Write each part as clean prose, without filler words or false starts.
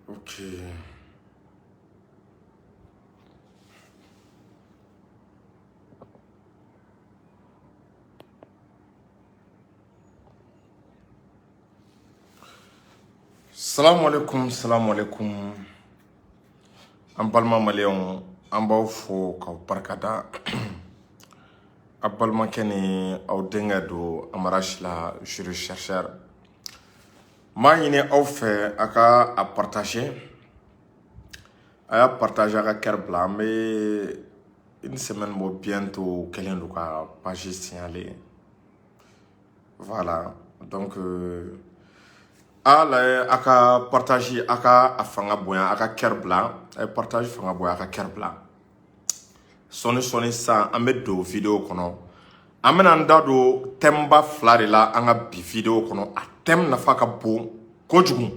Ok. Salam alaikum, salam alaikum. An balima maliyɛnw an b'aw fo k'aw barikada. A balimakɛ ni aw denkɛ don Amarachi la jury chercheur. M'a ɲini aw fɛ a ka a partager. A y'a partager a ka kɛr bila. An bɛ une semaine bɔ bientôt kɛlen don ka page signaler. Voilà. Donc ala a ka partage a ka a fanga bonya a ka kɛr bila. A ye partage fanga bonya a ka kɛr bila. Sɔni sa an bɛ don video kɔnɔ. An bɛna an da don thème ba fila de la an ka bi video kɔnɔ. A thème nafa ka bon kojugu.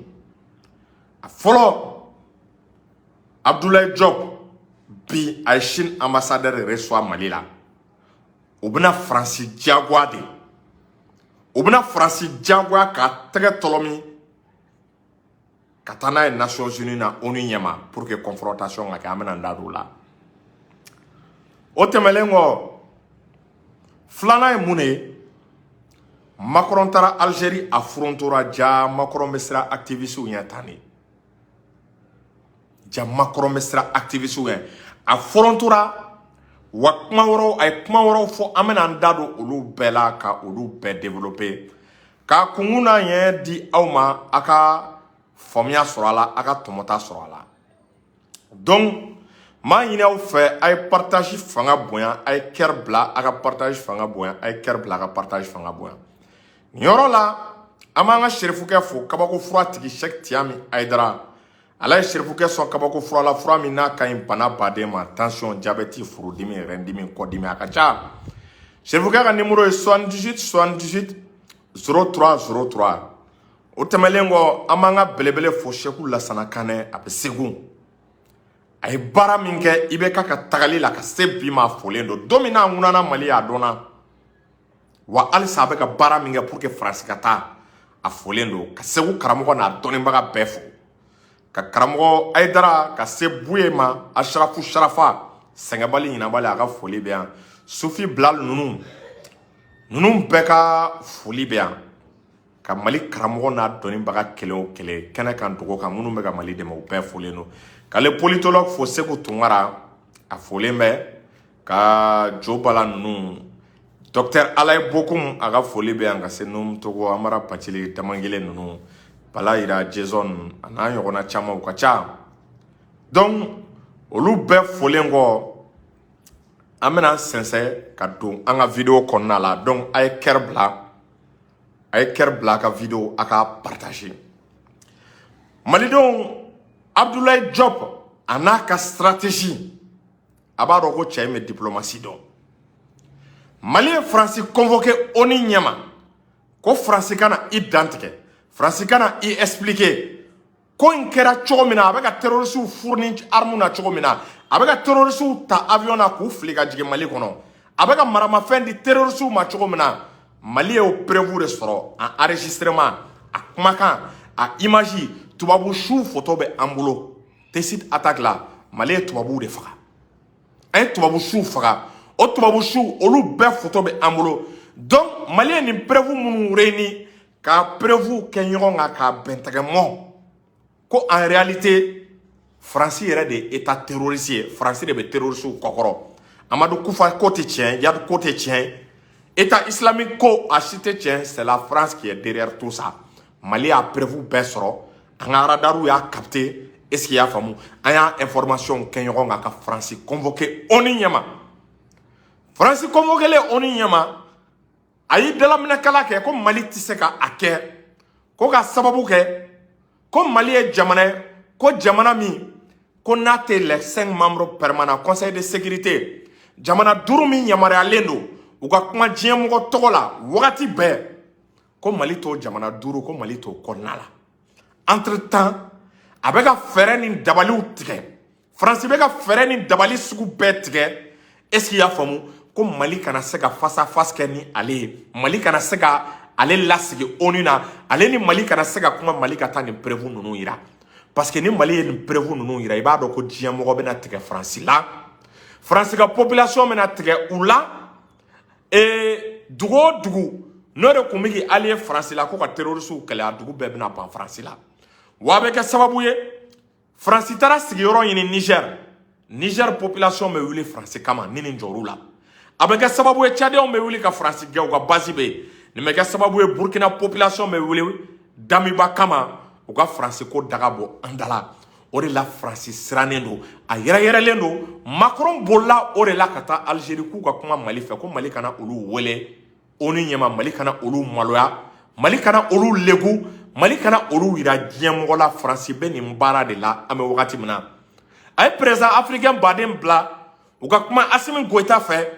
A fɔlɔ Abdoulaye Diop bi a ye Chine ambassadeur reçoit Mali la. O bɛna Faransi diyagoya de. O bɛna Faransi diyagoya ka tɛgɛ tɔlɔmi ka taa n'a ye Nations Unies na ONU ɲɛma pour que confrontation ka kɛ. An bɛna an da don o la. O tɛmɛlen kɔ filanan ye mun de ye? Macron taara Algérie a furontora ja Macron bɛ siran activistes ɲɛ tan de. Ja Macron bɛ siran activistes ɲɛ. A furontora wa kuma wɛrɛw a ye kuma wɛrɛw fɔ an bɛna an da don olu bɛɛ la ka olu bɛɛ développer. Ka kungun n'a ɲɛ di aw ma a ka faamuya sɔrɔ a la a ka tɔmɔta sɔrɔ a la. Donc m'a ɲini aw fɛ a ye partage fanga bonya a ye kɛr bila a ka partage fanga bonya a ye kɛr bila a ka partage fanga bonya. Nin yɔrɔ la an b'an ka serifukɛ fo kabako fura tigi Cheikh Tiyami Ayidara. Ala ye serifukɛ sɔn kabako fura la fura min n'a ka ɲi bana baden ma tension diabète furudimi rɛndimi kɔdimi a ka ca. Serifukɛ ka numéro ye 78 78 03 03. O tɛmɛlen kɔ an b'an ka belebele fo Seku Lasana Kanɛ a bɛ Segu. A ye baara min kɛ i bɛ ka tagali la ka se bi ma folen don. Don min n'a ŋunana Mali a dɔnna. Wa halisa a bɛ ka baara min kɛ pour que Faransi ka taa a folen don. Ka Segu karamɔgɔ n'a dɔnnibaga bɛɛ fo. Ka karamɔgɔ Ayidara ka se Buye ma Asharafu Sharafa sɛgɛnbali ɲinabali a ka foli bɛ yan. Sufi Bilal ninnu bɛɛ ka foli bɛ yan. Ka Mali karamɔgɔ n'a dɔnnibaga kelen o kelen kɛnɛ kan dogo kan minnu bɛ ka Mali dɛmɛ o bɛɛ folen don. K'ale politologue fo Seku Tunkara a folen bɛ. Ka Jo Bala ninnu Docteur Alaye Bokum a ka foli bɛ yan ka se Num Togo Amara Pacili Damangele ninnu Bala Ira Jason a n'a ɲɔgɔnna caman u ka ca. Donc olu bɛɛ folen kɔ an bɛna sɛnsɛn ka don an ka video kɔnɔna la. Donc a ye kɛr bila a ka video a ka partager. Malidenw Abdoulaye Diop a n'a ka stratégie a b'a dɔn ko cɛ in bɛ diplomatie dɔn. Mali ye Faransi convoqué ONU ɲɛma ko Faransi ka na i dantigɛ. Faransi ka na i expliquer ko in kɛra cogo min na a bɛ ka terroristes furu ni armes na cogo min na a bɛ ka terroristes ta avion na k'u fili ka jigin Mali kɔnɔ a bɛ ka maramafɛn di terroristes ma cogo min na Mali ye o preuve de sɔrɔ a enregistrement a kumakan a image tubabu su photo bɛ an bolo Tacite attaque la Mali ye tubabu de faga an ye tubabu su faga o tubabu su olu bɛɛ photo bɛ an bolo donc Mali ye nin preuve minnu réuni ka preuve kɛ ɲɔgɔn kan ka bɛntɛgɛmɔ ko en réalité Faransi yɛrɛ de ye état terroriste ye Faransi de bɛ terroristes kɔkɔrɔ Amadou Koufa ko tɛ tiɲɛ Yad ko tɛ tiɲɛ état islamique ko a si tɛ tiɲɛ c'est la France qui est derrière tout ça Mali y'a preuve bɛɛ sɔrɔ an ka radaru y'a capté est-ce qu'il y'a faamu an y'a information kɛ ɲɔgɔn kan ka Faransi convoqué ONU ɲɛma Faransi convoqué ONU ɲɛma a y'i dalaminɛkala kɛ ko Mali tɛ se ka a kɛ ko ka sababu kɛ ko Mali ye jamana ye ko jamana min ko n'a tɛ les 5 membres permanents conseil de sécurité jamana 5 min yamaruyalen don u ka kuma diɲɛ mɔgɔ tɔgɔ la wagati bɛɛ ko Mali t'o jamana 5 ko Mali t'o kɔnɔna la entre temps a bɛ ka fɛɛrɛ ni dabaliw tigɛ Faransi bɛ ka fɛɛrɛ ni dabali sugu bɛɛ tigɛ est-ce qu'il y'a faamu ko Mali kana se ka face à face kɛ ni ale ye Mali kana se ka ale lasigi ONU na ale ni Mali kana se ka kuma Mali ka taa nin preuve ninnu yira parce que ni Mali ye nin preuve ninnu yira i b'a dɔn ko diɲɛ mɔgɔ bɛna tigɛ Faransi la Faransi ka population bɛna tigɛ u la dugu o dugu n'o de tun bɛ k'i allié Faransi la ko ka terroristes kɛlɛ a dugu bɛɛ bɛna ban Faransi la wa a bɛ kɛ sababu ye Faransi taara sigiyɔrɔ ɲini Niger population bɛ wuli Faransi kama ni nin jɔr'u la a bɛ kɛ sababu ye Tchadiens bɛ wuli ka Faransi gɛn u ka base bɛ yen nin bɛ kɛ sababu ye Burkina population bɛ wuli Damiba kama u ka Faransi ko daga bɔ an da la o de la Faransi sirannen don a yɛrɛyɛrɛlen don Macron bolila o de la ka taa Algérie k'u ka kuma Mali fɛ ko Mali kana olu wele ONU ɲɛma Mali kana olu maloya Mali kana olu legu Mali kana olu yira diɲɛ mɔgɔ la Faransi bɛ nin baara de la an bɛ wagati min na a ye président africain baden bila u ka kuma Assimi Goïta fɛ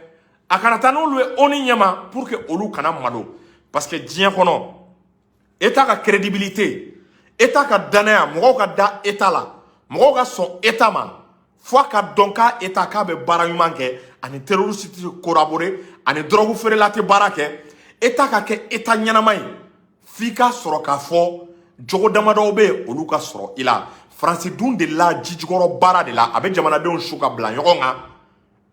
a kana taa n'olu ye ONU ɲɛma pour que olu kana malo parce que diɲɛ kɔnɔ État ka crédibilité État ka danaya mɔgɔw ka da État la mɔgɔw ka sɔn État ma fo a ka dɔn ka État k'a bɛ baara ɲuman kɛ ani terroriste tɛ collaborer ani drogue feerela tɛ baara kɛ État ka kɛ État ɲɛnama ye f'i ka sɔrɔ k'a fɔ jogo damadɔw bɛ yen olu ka sɔrɔ i la Faransi dun de la jijikɔrɔ baara de la a bɛ jamanadenw su ka bila ɲɔgɔn kan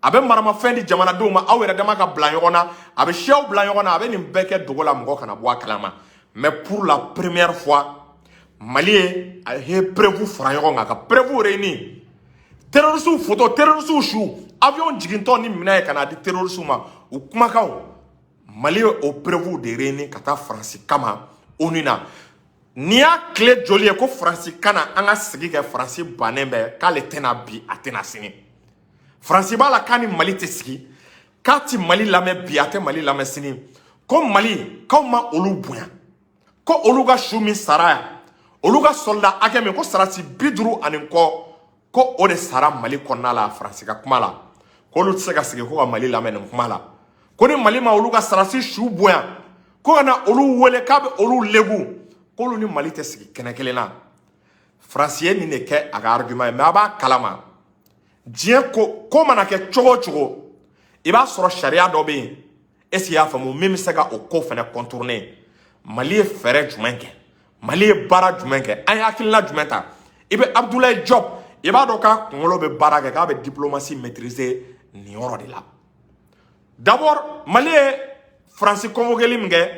a bɛ maramafɛn di jamanadenw ma aw yɛrɛ dama ka bila ɲɔgɔn na a bɛ sɛw bila ɲɔgɔn na a bɛ nin bɛɛ kɛ dogo la mɔgɔ kana bɔ a kalama mais pour la première fois Mali ye preuve fara ɲɔgɔn kan ka preuve réuni terroristes photo terroristes su avion jigintɔ ni minɛ ye kana di terroristes ma u kumakanw Mali ye o preuve de réuni ka taa Faransi kama ONU na n'i y'a tile joli ye ko Faransi kana an ka sigi kɛ Faransi bannen bɛ k'ale tɛna bi a tɛna sini Faransi b'a la k'a ni Mali tɛ sigi k'a ti Mali lamɛn bi a tɛ Mali lamɛn sini ko Mali k'aw ma olu bonya ko olu ka su min sara yan olu ka soldat hakɛ min ko sarasi 50 ani kɔ ko o de sara Mali kɔnɔna la Faransi ka kuma la ko olu tɛ se ka sigi ko ka Mali lamɛn nin kuma la ko ni Mali ma olu ka sarasi su bonya ko ka na olu wele k'a bɛ olu legu ko olu ni Mali tɛ sigi kɛnɛ kelen na Faransi ye nin de kɛ a ka argument ye mais a b'a kalama diɲɛ ko mana kɛ cogo o cogo i b'a sɔrɔ sariya dɔ bɛ yen est-ce que i y'a faamu min bɛ se ka o ko fana contourner Mali ye fɛɛrɛ jumɛn kɛ Mali ye baara jumɛn kɛ an ye hakilina jumɛn ta i bɛ Abdoulaye Diop i b'a dɔn k'a kunkolo bɛ baara kɛ k'a bɛ diplomatie maîtriser nin yɔrɔ de la d'abord Mali ye Faransi convoquer min kɛ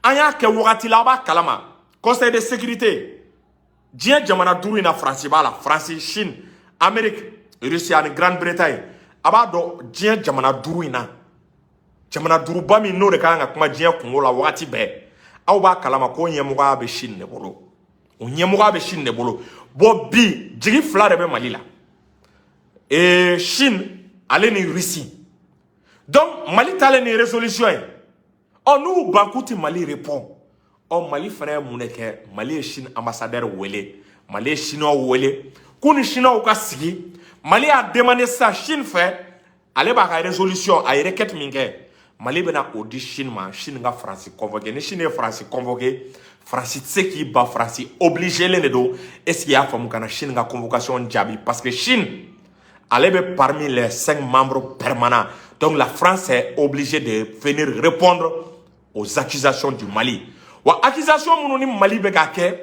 an y'a kɛ wagati la a b'a kalama Conseil de sécurité diɲɛ jamana 5 in na Faransi b'a la Faransi Chine Amérique Russie ani Grande-Bretagne a b'a dɔn diɲɛ jamana 5 in na jamana 5 ba min n'o de kan ka kuma diɲɛ kungo la wagati bɛɛ aw b'a kalama ko ɲɛmɔgɔya bɛ Chine de bolo o ɲɛmɔgɔya bɛ Chine de bolo bon bi jigi fila de bɛ Mali la Chine ale ni Russie donc Mali taalen ni résolution ye n'u banku ti Mali répond Mali fana ye mun de kɛ Mali ye Chine ambassadeur wele Mali ye Chinois wele k'u ni Chinois ka sigi Mali a demandé ça Chine fɛ ale b'a ka résolution a ye requête min kɛ Mali bɛna o di Chine ma Chine ka Faransi convoqué ni Chine ye Faransi convoqué Faransi tɛ se k'i ba Faransi obligé len de don est-ce qu'il y'a faamu kana Chine ka convocation jaabi parce que Chine ale bɛ parmi les 5 membres permanents donc la France est obligée de venir répondre aux accusations du Mali wa accusation minnu ni Mali bɛ ka kɛ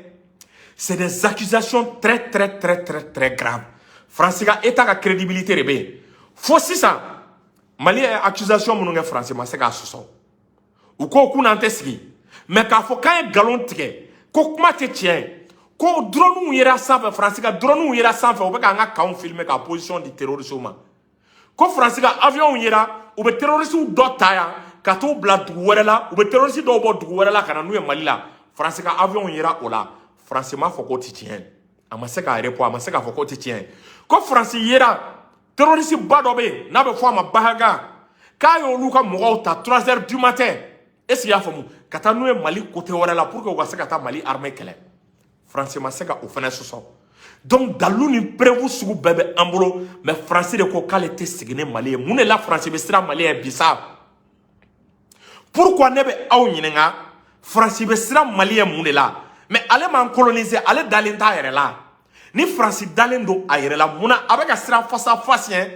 c'est des accusations très graves Faransi ka État ka crédibilité de bɛ yen fo sisan Mali ye accusation minnu kɛ Faransi ma se k'a sɔsɔ u ko k'u n'an tɛ sigi mais k'a fɔ k'an ye nkalon tigɛ ko kuma tɛ tiɲɛ ye ko drone yera sanfɛ Faransi ka drone yera sanfɛ u bɛ k'an ka camps filmer ka position di terroristes ma ko Faransi ka avion yera u bɛ terroristes dɔ ta yan ka t'u bila dugu wɛrɛ la u bɛ terroristes dɔw bɔ dugu wɛrɛ la ka na n'u ye Mali la Faransi ka avion yera o la Faransi m'a fɔ k'o tɛ tiɲɛ ye a ma se k'a répondre a ma se k'a fɔ k'o tɛ tiɲɛ ye ko Faransi yera terroriste ba dɔ bɛ yen n'a bɛ fɔ a ma Bahaga k'a y'olu ka mɔgɔw ta 3h du matin est-ce qu'il y'a faamu ka taa n'u ye Mali côté wɛrɛ la pour que u ka se ka taa Mali armée kɛlɛ Faransi ma se ka o fana sɔsɔ donc dalu ni preuve sugu bɛɛ bɛ an bolo mais Faransi de ko k'ale tɛ sigi ni Mali ye mun de la Faransi bɛ siran Mali ɲɛ bi sa pourquoi ne bɛ aw ɲininka Faransi bɛ siran Mali ɲɛ mun de la mais ale m'an coloniser ale dalen t'a yɛrɛ la ni Faransi dalen don a yɛrɛ la mun na a bɛ ka siran face à face ɲɛ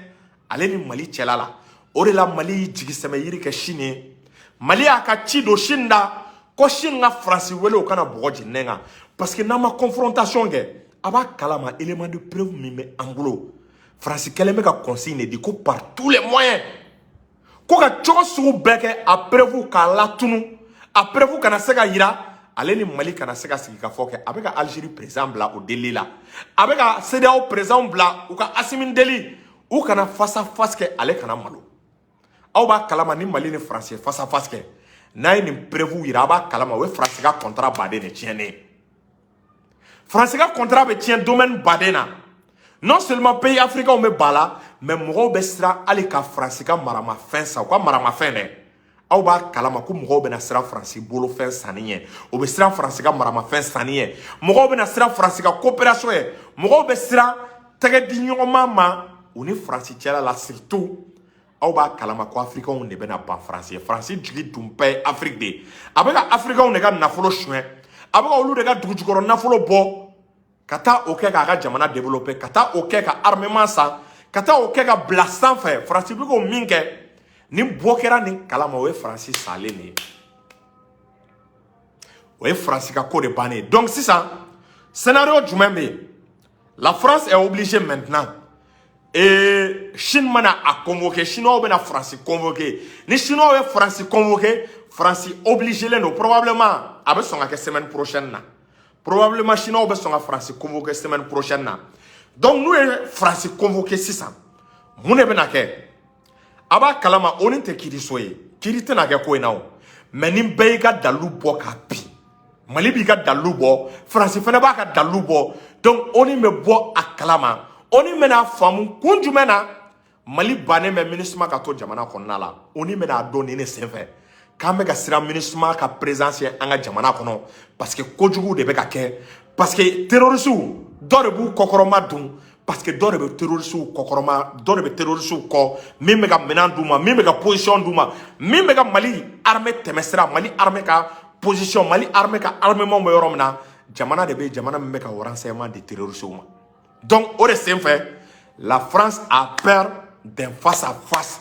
ale ni Mali cɛla la o de la Mali y'i jigi sɛmɛ yiri kɛ Chine ye Mali y'a ka ci don Chine da ko Chine ka Faransi wele o kana bɔgɔ jeni kan parce que n'a ma confrontation kɛ aba kalama élément de preuve mime angulo France keleme ka consigne di ko par tous les moyens ko ka chogo sugu beke a preuve ka latunu a preuve kana sega yira ale ni Mali kana sega sigi ka foke avec Algérie présent bla au délai là avec CEDEAO présent bla ou ka Assimi Deli ou kana face à face ke ale kana malo aw ba kalama ni Mali ni France face à face ke na ni preuve yira ba kalama we France ka contrat badé ne tienne France ka contrat be tient domaine badena non seulement pays africains me bala mais mo be sira ali ka France ka marama fin sa quoi marama fin ne aw ba kalama ko mo be na sira France bolo fin saniye o be sira France ka marama fin saniye mo be na sira France ka coopération e mo be sira tege di nyoma ma oni France tiala la surtout aw ba kalama ko africains ne be na ban France France jigi dumpe Afrique de abega africains ne ga nafolo chouin abega olu de ga dugujukoro nafolo bo kata oke ka jamana développer kata oke ka armement sa kata oke ka blastant fait France bi ko minke ni bokera ni kalama we France salé ni we France ka ko de bané donc c'est ça scénario jumembe la France est obligée maintenant et Chine mana a convoqué Chinois ben France convoqué ni Chinois we France convoqué France obligé les no probablement avec son la semaine prochaine na probablement Chinois va son France convoqué semaine prochaine. Donc nous France convoqué 600. Mon ebenake. Aba kalama oninte kiri soye. Kiri te na ke ko enao. Mais nim beiga dalu bo ka pi. Mali bi ka dalu bo, France fene ba ka dalu bo. Donc oni me bo akalama. Oni mena famu kunjumena Mali bane me ministre ka to jamana konna la. Oni mena doni ne senfe. Quand ka sira ministre ka présence anga jamana kono parce que kojugu de be ka ke parce que terroriste do de bu kokoroma dun parce que do de be terroriste kokoroma do de be terroriste ko mi me ka menan duma mi me ka position duma mi me ka Mali armée temesra Mali armée ka position Mali armée ka armement mo yoromna jamana de be jamana me ka renseignement de terroristes donc au destin fait la France a peur d'un face à face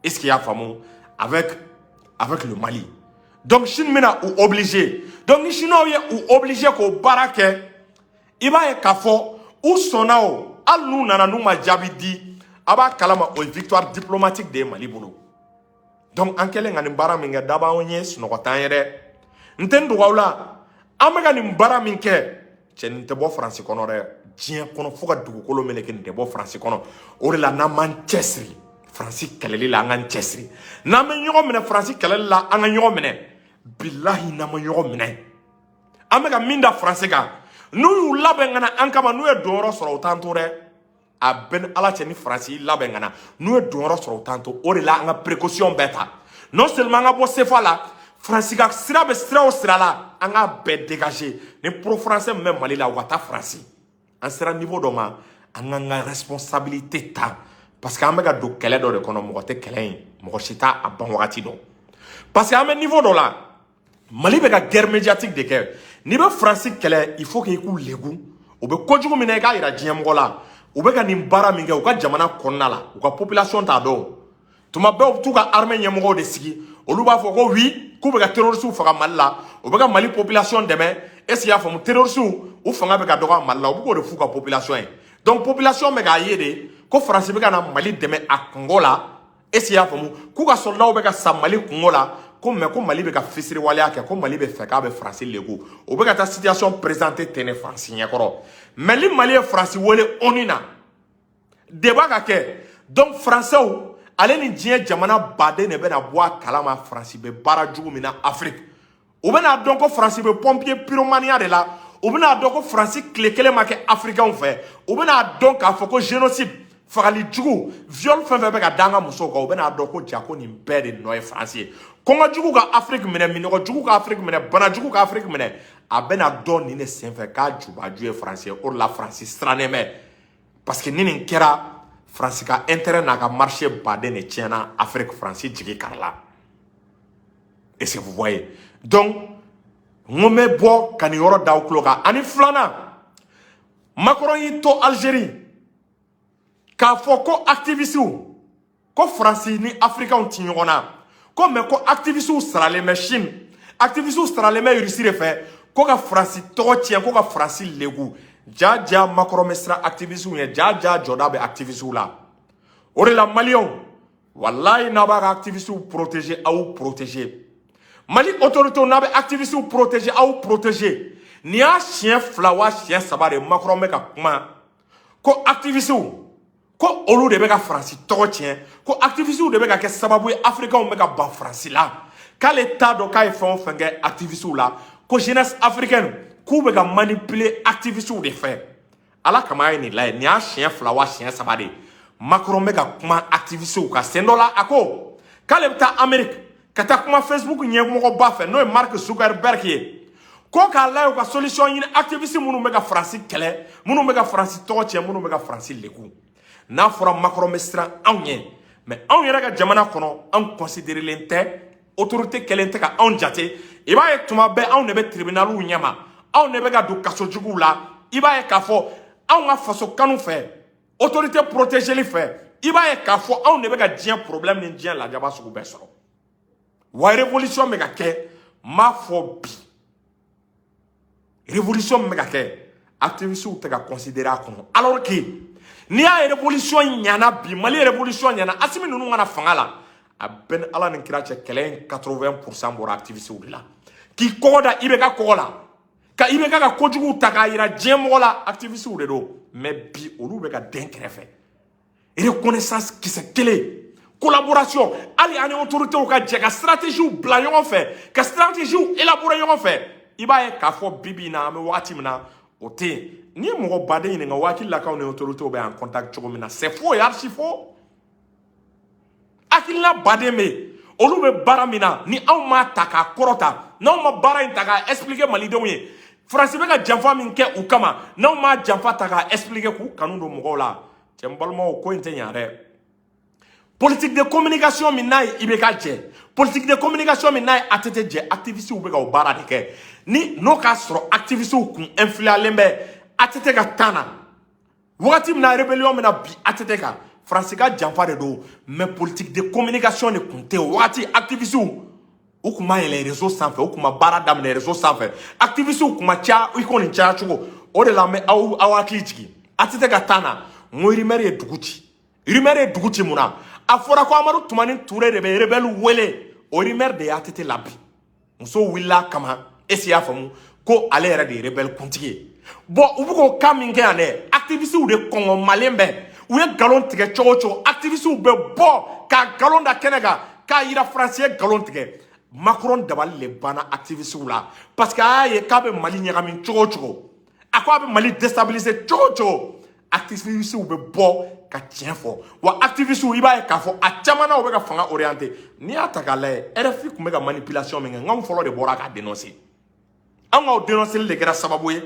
est-ce qu'il y a fameux avec le Mali. Donc Chine mena ou obligé. Donc ni Chinois ou obligé ko barake. Iba e kafo ou sonao al nou nana nou ma jabidi aba kalama o victoire diplomatique de Mali bolo. Donc ankele ngani bara minga daba onye sino ko tanyere. Ntendo wala amega ni mbara minke chen te bo France kono re dien kono foka dugukolo meleke nte bo France kono ore la na Manchester Francis keleli la ngan chesri na me nyogo mene Francis keleli la anga nyogo mene billahi na me nyogo mene amega minda France ga nu yu labengana ankama nu e doro soro tanto re a ben ala cheni Francis labengana nu e doro soro tanto ore la anga précaution beta non seulement nga bo sefa la Francis ga sira be sira o sira la anga be dégager ne pro français même Mali la wata Francis en sera niveau doma anga responsabilité ta parce que amega do kele do de kono mo te kele mo chita a ban wakati do parce que amé niveau do la Mali be ka guerre médiatique de ke ni be France kele il faut que iku legu o be kojugo mina ga ira diem gola o be ka ni bara minga o ka jamana konna la o ka population ta do tuma be o tu ka armée nyemo de sigi o lu ba fo ko oui ku be ka terroriste fa ka Mali la o be ka Mali population deme est-ce ya fo mo terroriste o fanga be ka do ka Mali la o be ko de fu ka population donc population me ga yede ko France be ka na Mali deme a Congola esi ya famu ku ka soldat be ka sa Mali Congola ko me ko Mali be ka fisiri wale ake ko Mali be fe ka be France lego o be ka ta situation présentée tene France nyakoro mais li Mali e France wole onina débat ka ke donc français ou ale ni dien jamana bade ne be na boa kalama France be bara jugu mina Afrique o be na donc ko France be pompier pyromania de la o be na donc ko France klekele make africain fait o be na donc a foko génocide fagali jugu viol fenfe be ka danga muso ko be na doko jako ni bede no e français kongo jugu ka Afrique mene minoko jugu ka Afrique mene bana jugu ka Afrique mene a be na don ni ne senfe ka juba ju français or la France straneme parce que ni kera France ka intérêt na ka marché bade ne tiena Afrique français jigi karla est-ce que vous voyez donc ngome bo kan yoro daw kloka ani flana Macron yi to Algérie ka foko activiste ko France ni africain tignona ko me ko activiste sarale me Chine activiste sarale me Russie refe ko ka France to tien ko ka France legu jaja makoro mesra activiste ou jaja jodabe activiste ou la ore la malion wallahi naba activiste ou protéger Mali autorité nabe activiste ou protéger ni a chien flawa chien sabare makoro meka kuma ko activiste ou ko olu de beka France to tien ko activiste ou de beka ke sababu africain ou meka ban France la ka l'état do ka font fenge activiste ou la ko jeunesse africaine ku beka manipuler activiste ou de fait ala kama ni la ni a chien flawa chien sabare Macron meka kuma activiste ou ka sendola ako ka l'état Amérique kata kuma Facebook nye mo ba fait no Mark Zuckerberg ye ko ka la yo ka solution yin activiste munu meka France kele munu meka France to tien munu meka France leku n'a fɔra Macron mesra anw ye mais anw yɛrɛ ka jamana kɔnɔ anw considérelen tɛ autorité kelen tɛ ka anw jate i b'a ye tuma bɛɛ anw de bɛ tribunaliw ɲɛma anw de bɛ ka don kasojuguw la i b'a ye k'a fɔ anw ka faso kanu fɛ autorité protégeli fɛ i b'a ye k'a fɔ anw de bɛ ka diɲɛ problème ni diɲɛ lajaba sugu bɛɛ sɔrɔ wa révolution bɛ ka kɛ n b'a fɔ bi révolution bɛ ka kɛ activistes tɛ ka considérer a kɔnɔ alors que ni a révolution ɲana bi Mali révolution ɲana Asimi ninnu kana fanga la a bɛn Ala ni kira cɛ kɛlɛ 80% bɔra activistes de la k'i kɔgɔ da IBK kɔgɔ la ka IBK ka kojugu ta k'a yira diɲɛ mɔgɔ la activistes de don mais bi olu bɛ ka den kɛrɛfɛ reconnaissance kisɛ kelen collaboration hali ani autorités ka jɛ ka stratégie bila ɲɔgɔn fɛ ka stratégie élaborer ɲɔgɔn fɛ i b'a ye k'a fɔ bibi na an bɛ wagati min na o tɛ yen ni mɔgɔ baden ɲininka waati la k'aw ni autorités bɛ en contact cogo min na c'est faux et archi faux hakilina baden bɛ yen olu bɛ baara min na ni anw m'a ta k'a kɔrɔta n'anw ma baara in ta k'a expliquer malidenw ye Faransi bɛ ka janfa min kɛ u kama n'anw m'a janfa ta k'a expliquer k'u kanu don mɔgɔw la cɛ n balimaw ko in tɛ ɲa dɛ politique de communication min n'a ye IBK jɛ politique de communication min n'a ye ATT jɛ activistes bɛ ka o baara de kɛ ni n'o k'a sɔrɔ activistes kun influalen bɛ ATT ka temps na wagati min na rébellion min na bi ATT kan Faransi ka janfa de don mais politique de communication de kun tɛ wagati activistes u kun ma yɛlɛ réseau sanfɛ u kun ma baara daminɛ réseau sanfɛ activistes kun ma caya i ko nin caya cogo o de la an bɛ aw hakili jigin ATT ka temps na n ko rumeur ye dugu ci rumeur ye dugu ci mun na a fɔra ko Amadu Tumani Ture de bɛ rebelle wele o rumeur de ye ATT la bi muso wulila kama esi y'a faamu ko ale yɛrɛ de ye rebelle kuntigi ye bon u bɛ k'o cas min kɛ yan dɛ activistes de kɔngɔmalen bɛɛ u ye nkalon tigɛ cogo o cogo activistes bɛ bɔ ka nkalon da kɛnɛ kan k'a yira Faransi ye nkalon tigɛ Macron dabali le banna activistes la parce que a y'a ye k'a bɛ Mali ɲagami cogo o cogo a ko a bɛ Mali déstabiliser cogo o cogo activistes bɛ bɔ ka tiɲɛ fɔ wa activistes i b'a ye k'a fɔ a caman na u bɛ ka fanga orienter n'i y'a ta k'a lajɛ RFI tun bɛ ka manipulation min kɛ n fɔlɔ de bɔra k'a dénoncer an ka o dénoncer de kɛra sababu ye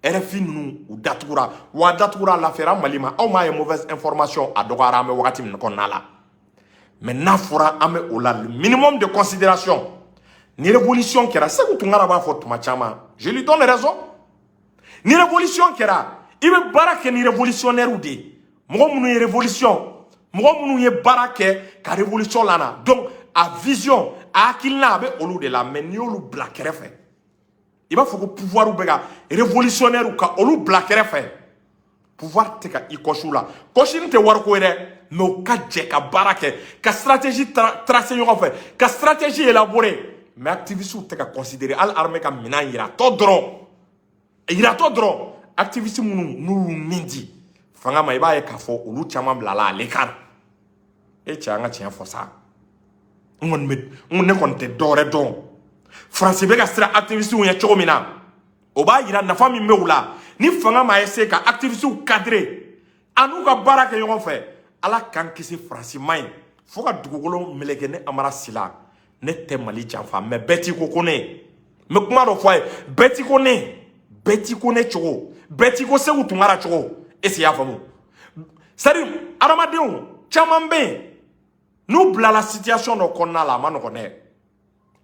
RFI ninnu u datugura wa datugura lafɛra Mali ma aw m'a ye mauvaise information a dɔgɔyara an bɛ wagati min kɔnɔna la mais n'a fɔra an bɛ o la le minimum de considération ni révolution kɛra Sékou Tunkara b'a fɔ tuma caman je lui donne raison ni révolution kɛra i bɛ baara kɛ ni révolutionnaires de ye mɔgɔ minnu ye révolution mɔgɔ minnu ye baara kɛ ka révolution lana donc a vision a hakilina a bɛ olu de la mais n'i y'olu bila kɛrɛfɛ i b'a fɔ ko pouvoir bɛ ka révolutionnaires ka olu bila kɛrɛfɛ pouvoir tɛ ka i kɔsi la kɔsini tɛ wariko ye dɛ mais u ka jɛ ka baara kɛ ka stratégie tracer ɲɔgɔn fɛ ka stratégie élaborer mais activistes tɛ ka considérer hali armée ka minɛn yiratɔ dɔrɔn activistes minnu n'u min di fanga ma i b'a ye k'a fɔ olu caman bilala a l'écart e cɛ an ka tiɲɛ fɔ sa ne kɔni tɛ dɔwɛrɛ dɔn Faransi bɛ ka siran activistes ɲɛ cogo min na o b'a yira nafa min bɛ u la ni fanga ma essayer ka activistes cadrer a n'u ka baara kɛ ɲɔgɔn fɛ Ala k'an kisi Faransi ma ɲi fo ka dugukolo meleke ne Amara Sila ne tɛ Mali janfa mais bɛɛ t'i ko ne ye n bɛ kuma dɔ fɔ a ye bɛɛ t'i ko ne cogo bɛɛ t'i ko Sékou Tunkara cogo est-ce qu'il y a faamu c'est-à-dire adamadenw caman bɛ yen n'u bilala situation dɔ kɔnɔna la a ma nɔgɔn dɛ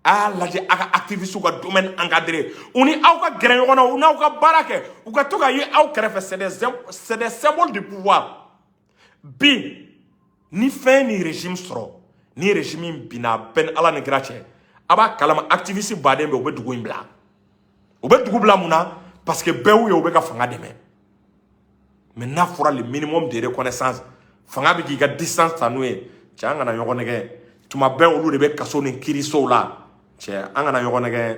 a lajɛ a ka activistes ka domaine encadré u ni aw ka gɛrɛ ɲɔgɔn na u n'aw ka baara kɛ u ka to ka ye aw kɛrɛfɛ c'est des symboles du pouvoir bi ni fɛn ni régime sɔrɔ ni régime binna bɛn Ala ni kira cɛ a b'a kalama activistes baden bɛ u bɛ dugu in bila u bɛ dugu bila mun na parce que bɛɛ y'u ye u bɛ ka fanga dɛmɛ mais n'a fɔra le minimum de reconnaissance fanga bɛ k'i ka distance ta n'o ye cɛ an kana ɲɔgɔn nɛgɛ tuma bɛɛ olu de bɛ kaso ni kiirisow la cɛ an kana ɲɔgɔn nɛgɛ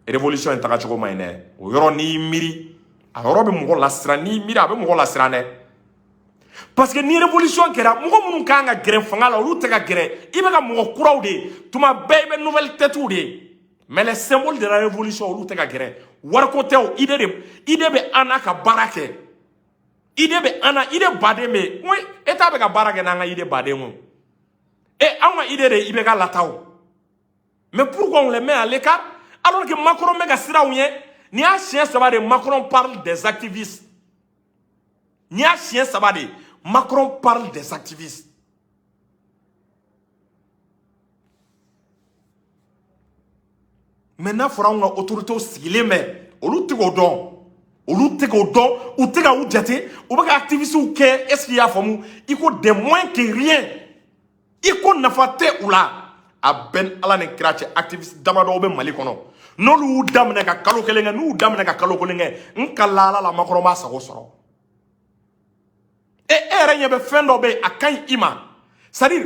révolution in taga cogo ma ɲi dɛ o yɔrɔ n'i y'i miiri a yɔrɔ bɛ mɔgɔ lasiran n'i miiri a bɛ mɔgɔ lasiran dɛ parce que ni révolution kɛra mɔgɔ minnu kan ka gɛrɛ fanga la olu tɛ ka gɛrɛ i bɛ ka mɔgɔ kuraw de ye tuma bɛɛ i bɛ nouvelle têtes de ye mais les symboles de la révolution olu tɛ ka gɛrɛ wariko tɛ o idée bɛ an n'a ka baara kɛ idée bɛ an na idée baden bɛ yen oui état bɛ ka baara kɛ n'an ka idée baden o anw ka idée de i bɛ ka lataw mais pourquoi on les met à l'écart alors que Macron bɛ ka siraw ɲɛ ni y'a siɲɛ saba de Macron parle des activistes ni y'a siɲɛ saba de Macron parle des activistes maintenant fɔra anw ka autorités sigilen bɛ olu tɛ k'o dɔn olu tɛ k'o dɔn u tɛ ka u jate u bɛ ka activistes kɛ est-ce qu'il y'a faamu i ko des moins que rien i ko nafa tɛ u la a bɛn ala ni kira cɛ activistes damadɔ bɛ Mali kɔnɔ n'olu y'u daminɛ ka kalo kelen kɛ n'u daminɛ ka kalo kelen kɛ n ka la la Macron b'a sago sɔrɔ e yɛrɛ ɲɛ bɛ fɛn dɔ bɛ yen a ka ɲi i ma c'est à dire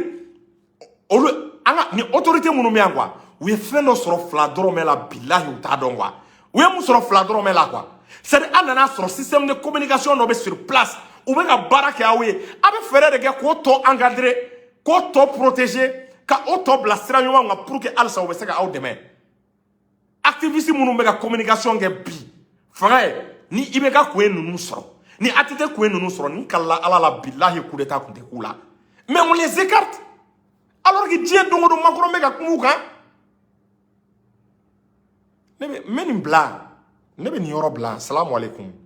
olu an ka ni autorité minnu bɛ yan quoi u ye fɛn dɔ sɔrɔ fila dɔrɔmɛ la bilahi u t'a dɔn quoi u ye mun sɔrɔ fila dɔrɔmɛ la quoi c'est à dire an nana sɔrɔ système de communication dɔ bɛ sur place u bɛ ka baara kɛ aw ye a bɛ fɛɛrɛ de kɛ k'o tɔ encadrer k'o tɔ protéger ka o tɔ bila sira ɲuman kan pour que halisa u bɛ se ka aw dɛmɛ activiste minnu bɛ ka communication kɛ bi fanga ye ni i bɛ ka kun ye ninnu sɔrɔ ni a tɛ kun ye ninnu sɔrɔ ni kalila ala la bilahi coup d'état kun tɛ k'u la mais on les écarte alors que diɲɛ don o don Macron bɛ ka kuma u kan ne bɛ nin bila ne bɛ nin yɔrɔ bila salamu aleykum